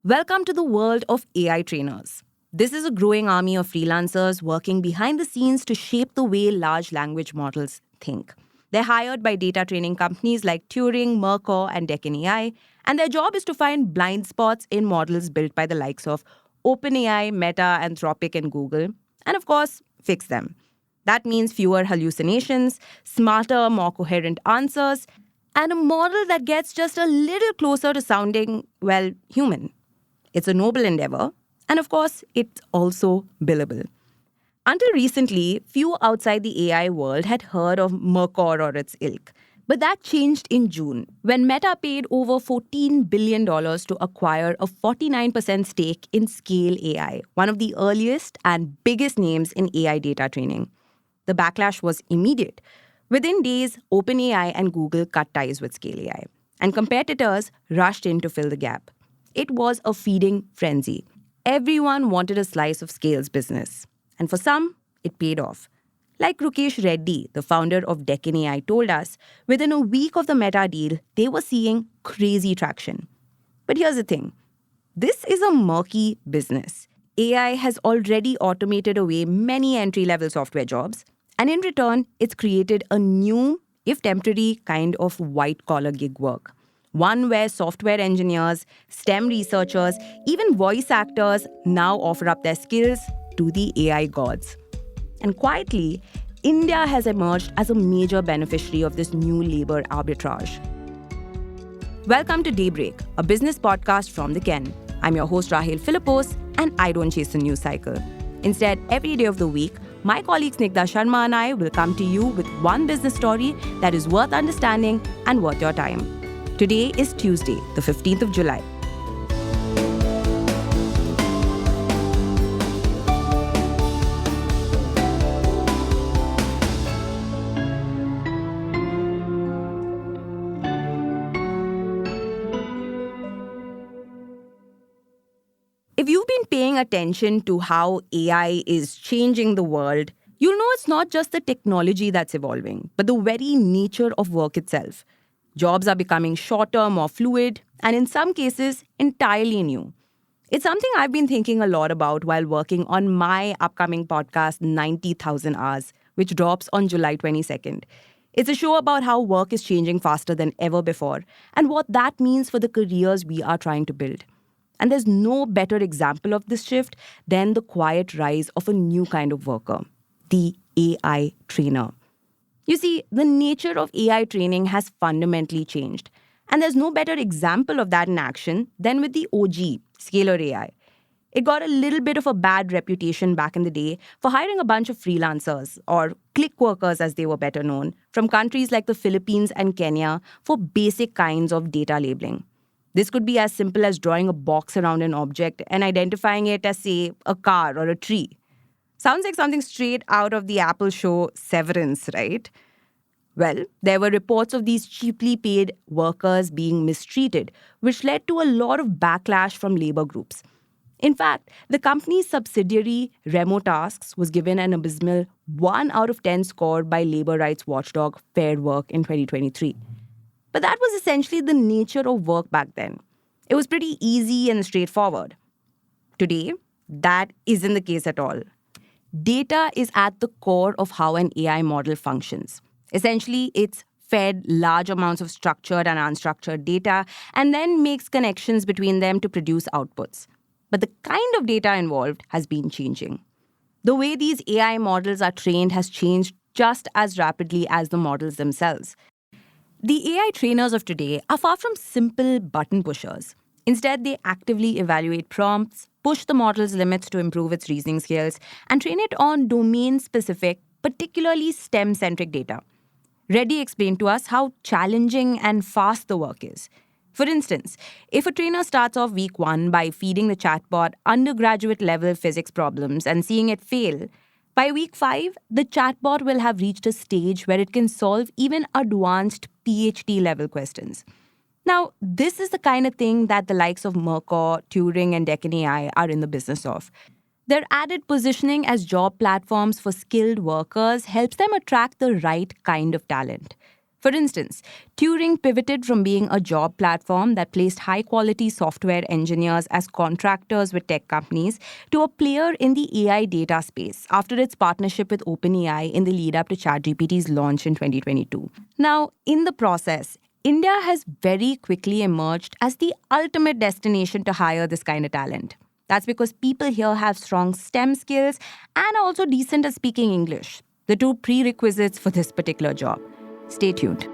Welcome to the world of AI trainers. This is a growing army of freelancers working behind the scenes to shape the way large language models think. They're hired by data training companies like Turing, Mercor, and Deccan AI, and their job is to find blind spots in models built by the likes of OpenAI, Meta, Anthropic, and Google, and of course, fix them. That means fewer hallucinations, smarter, more coherent answers, and a model that gets just a little closer to sounding, well, human. It's a noble endeavor, and of course, it's also billable. Until recently, few outside the AI world had heard of Mercor or its ilk. But that changed in June when Meta paid over $14 billion to acquire a 49% stake in Scale AI, one of the earliest and biggest names in AI data training. The backlash was immediate. Within days, OpenAI and Google cut ties with Scale AI, and competitors rushed in to fill the gap. It was a feeding frenzy. Everyone wanted a slice of Scale's business. And for some, it paid off. Like Rukesh Reddy, the founder of Deccan AI, told us, within a week of the Meta deal, they were seeing crazy traction. But here's the thing. This is a murky business. AI has already automated away many entry-level software jobs, and in return, it's created a new, if temporary, kind of white-collar gig work. One where software engineers, STEM researchers, even voice actors now offer up their skills to the AI gods. And quietly, India has emerged as a major beneficiary of this new labor arbitrage. Welcome to Daybreak, a business podcast from the Ken. I'm your host Rahel Philippos, and I don't chase the news cycle. Instead, every day of the week, my colleague Snigdha Sharma and I will come to you with one business story that is worth understanding and worth your time. Today is Tuesday, the 15th of July. If you've been paying attention to how AI is changing the world, you'll know it's not just the technology that's evolving, but the very nature of work itself. Jobs are becoming shorter, more fluid, and in some cases, entirely new. It's something I've been thinking a lot about while working on my upcoming podcast, 90,000 Hours, which drops on July 22nd. It's a show about how work is changing faster than ever before and what that means for the careers we are trying to build. And there's no better example of this shift than the quiet rise of a new kind of worker, the AI trainer. You see, the nature of AI training has fundamentally changed. And there's no better example of that in action than with the OG, Scalar AI. It got a little bit of a bad reputation back in the day for hiring a bunch of freelancers, or click workers as they were better known, from countries like the Philippines and Kenya for basic kinds of data labeling. This could be as simple as drawing a box around an object and identifying it as, say, a car or a tree. Sounds like something straight out of the Apple show Severance, right? Well, there were reports of these cheaply paid workers being mistreated, which led to a lot of backlash from labor groups. In fact, the company's subsidiary, Remo Tasks, was given an abysmal 1 out of 10 score by labor rights watchdog Fair Work in 2023. But that was essentially the nature of work back then. It was pretty easy and straightforward. Today, that isn't the case at all. Data is at the core of how an AI model functions. Essentially, it's fed large amounts of structured and unstructured data and then makes connections between them to produce outputs. But the kind of data involved has been changing. The way these AI models are trained has changed just as rapidly as the models themselves. The AI trainers of today are far from simple button pushers. Instead, they actively evaluate prompts, push the model's limits to improve its reasoning skills, and train it on domain-specific, particularly STEM-centric data. Reddy explained to us how challenging and fast the work is. For instance, if a trainer starts off week 1 by feeding the chatbot undergraduate-level physics problems and seeing it fail, by week 5, the chatbot will have reached a stage where it can solve even advanced PhD-level questions. Now, this is the kind of thing that the likes of Mercor, Turing, and Deccan AI are in the business of. Their added positioning as job platforms for skilled workers helps them attract the right kind of talent. For instance, Turing pivoted from being a job platform that placed high-quality software engineers as contractors with tech companies to a player in the AI data space after its partnership with OpenAI in the lead-up to ChatGPT's launch in 2022. Now, in the process, India has very quickly emerged as the ultimate destination to hire this kind of talent. That's because people here have strong STEM skills and are also decent at speaking English, the two prerequisites for this particular job. Stay tuned.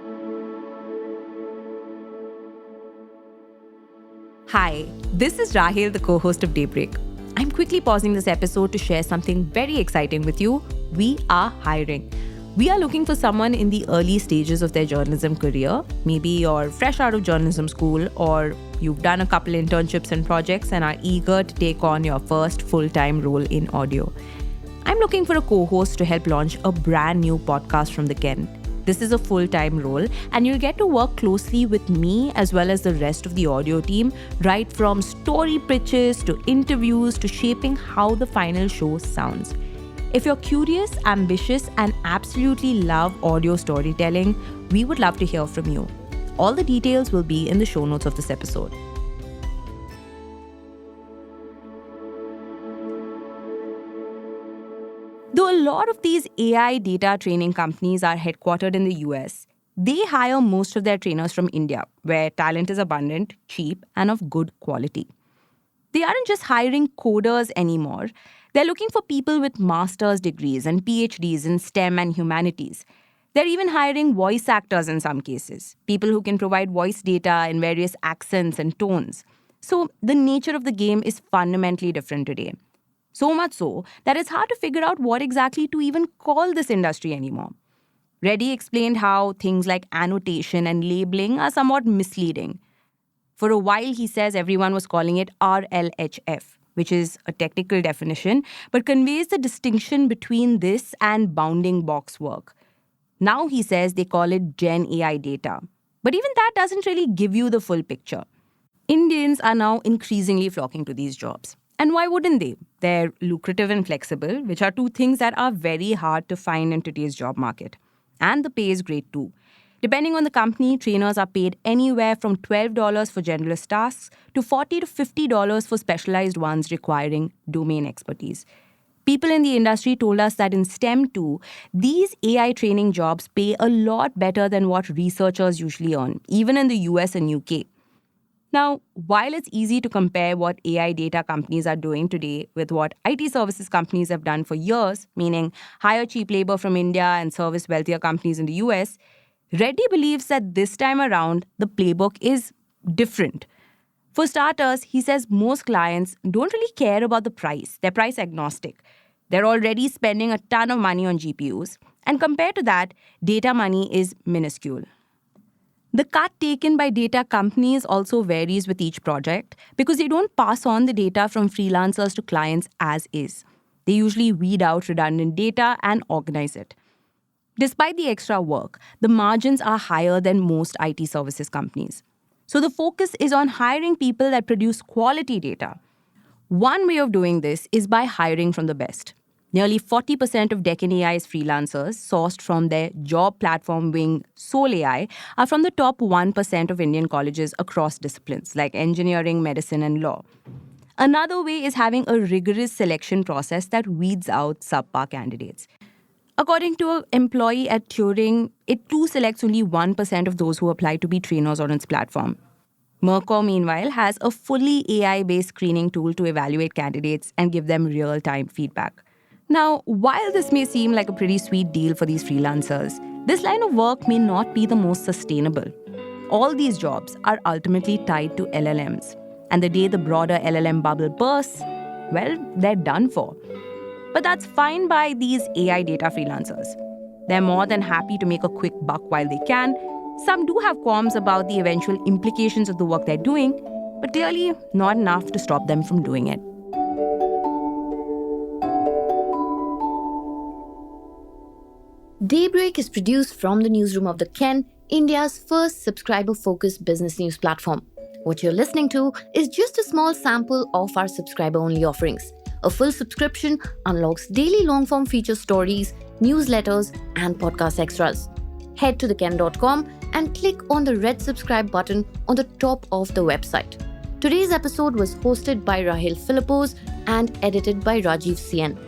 Hi, this is Rahil, the co-host of Daybreak. I'm quickly pausing this episode to share something very exciting with you. We are hiring. We are looking for someone in the early stages of their journalism career. Maybe you're fresh out of journalism school, or you've done a couple internships and projects and are eager to take on your first full-time role in audio. I'm looking for a co-host to help launch a brand new podcast from the Ken. This is a full-time role, and you'll get to work closely with me as well as the rest of the audio team, right from story pitches to interviews to shaping how the final show sounds. If you're curious, ambitious, and absolutely love audio storytelling, we would love to hear from you. All the details will be in the show notes of this episode. Though a lot of these AI data training companies are headquartered in the US, they hire most of their trainers from India, where talent is abundant, cheap, and of good quality. They aren't just hiring coders anymore. They're looking for people with master's degrees and PhDs in STEM and humanities. They're even hiring voice actors in some cases, people who can provide voice data in various accents and tones. So the nature of the game is fundamentally different today. So much so that it's hard to figure out what exactly to even call this industry anymore. Reddy explained how things like annotation and labeling are somewhat misleading. For a while, he says everyone was calling it RLHF, which is a technical definition, but conveys the distinction between this and bounding box work. Now he says they call it Gen AI data. But even that doesn't really give you the full picture. Indians are now increasingly flocking to these jobs. And why wouldn't they? They're lucrative and flexible, which are two things that are very hard to find in today's job market. And the pay is great too. Depending on the company, trainers are paid anywhere from $12 for generalist tasks to $40 to $50 for specialized ones requiring domain expertise. People in the industry told us that in STEM too, these AI training jobs pay a lot better than what researchers usually earn, even in the US and UK. Now, while it's easy to compare what AI data companies are doing today with what IT services companies have done for years, meaning hire cheap labor from India and service wealthier companies in the US, Reddy believes that this time around, the playbook is different. For starters, he says most clients don't really care about the price. They're price agnostic. They're already spending a ton of money on GPUs, and compared to that, data money is minuscule. The cut taken by data companies also varies with each project because they don't pass on the data from freelancers to clients as is. They usually weed out redundant data and organize it. Despite the extra work, the margins are higher than most IT services companies. So the focus is on hiring people that produce quality data. One way of doing this is by hiring from the best. Nearly 40% of Deccan AI's freelancers, sourced from their job platform wing Soul AI, are from the top 1% of Indian colleges across disciplines like engineering, medicine, and law. Another way is having a rigorous selection process that weeds out subpar candidates. According to an employee at Turing, it too selects only 1% of those who apply to be trainers on its platform. Mercor, meanwhile, has a fully AI-based screening tool to evaluate candidates and give them real-time feedback. Now, while this may seem like a pretty sweet deal for these freelancers, this line of work may not be the most sustainable. All these jobs are ultimately tied to LLMs. And the day the broader LLM bubble bursts, well, they're done for. But that's fine by these AI data freelancers. They're more than happy to make a quick buck while they can. Some do have qualms about the eventual implications of the work they're doing, but clearly not enough to stop them from doing it. Daybreak is produced from the newsroom of the Ken, India's first subscriber-focused business news platform. What you're listening to is just a small sample of our subscriber-only offerings. A full subscription unlocks daily long-form feature stories, newsletters, and podcast extras. head to theken.com and click on the red subscribe button on the top of the website. Today's episode was hosted by Rahel Philippos and edited by Rajiv CN.